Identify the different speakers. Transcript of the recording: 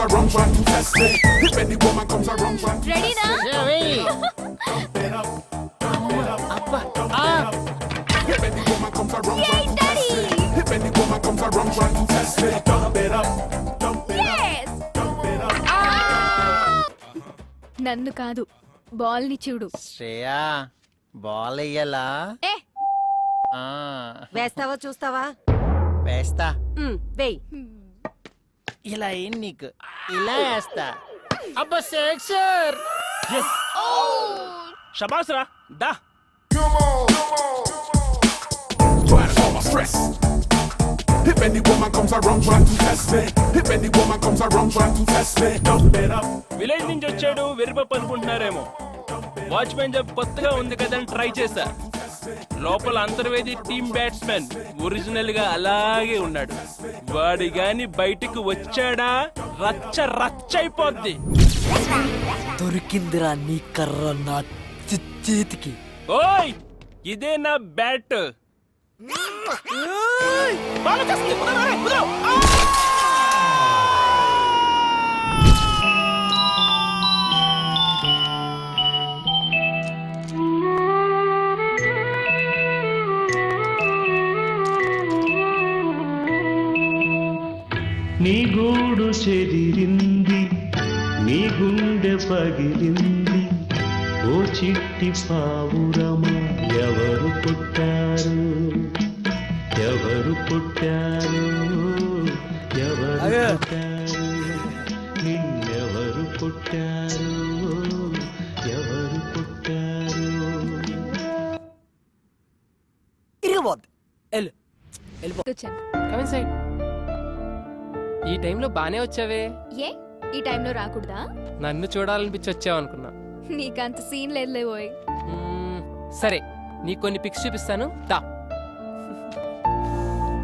Speaker 1: around trying to test me. If any woman comes around trying to
Speaker 2: రెడీనా?
Speaker 1: pump it up, if any woman comes around trying to test me. If any woman comes around trying to test me, dump it up, dump it up, dump it up.
Speaker 2: నన్ను కాదు ball ని చూడు.
Speaker 3: Shreya ball వెయ్యాలా?
Speaker 2: ఏ
Speaker 4: వేస్తావా చూస్తావా?
Speaker 3: వేస్తా.
Speaker 4: వేయ్.
Speaker 3: ఇలా ఏం నీకు ఇలా వేస్తా. అబ్బా సెక్సర్.
Speaker 5: షబాస్ రా దా.
Speaker 1: Burn all my stress. If any woman comes around trying to test me. If any woman comes around trying to test me, dump it up.
Speaker 5: Village నుంచి వచ్చాడు వెరిపప్పు అనుకుంటున్నారేమో. వాచ్మెన్ జాబ్ కొత్తగా ఉంది కదా అని ట్రై చేశా. లోపల అంతర్వేది టీమ్ బ్యాట్స్మెన్ ఒరిజినల్ గా అలాగే ఉన్నాడు. వాడి గాని బయటికి వచ్చాడా రచ్చ రచ్చైపోద్ది.
Speaker 6: దొరికిందిరా నీ కర్ర నా చేతికి.
Speaker 5: ఓయ్ ఇదే నా బ్యాట్.
Speaker 7: నీ గూడు చెదిరింది, నీ గుండె పగిలింది, ఓ చిట్టి పావురమా ఎవరు పుట్టారు, ఎవరు పుట్టారు, ఎవరు పుట్టారు, నిన్నెవరు పుట్టారు, ఎవరు పుట్టారు.
Speaker 6: ఇరగబోద్ది. వెళ్ళు.
Speaker 2: వచ్చాను.
Speaker 8: Come in side. ఈ టైంలో బానే వచ్చావే.
Speaker 2: ఏ ఈ టైంలో రాకూడదా?
Speaker 8: నన్ను చూడాలనిపించి వచ్చావు అనుకున్నా.
Speaker 2: నీకంత సీన్ లేదులే ఓయ్.
Speaker 8: సరే నీకు కొన్ని పిక్స్ చూపిస్తాను దా.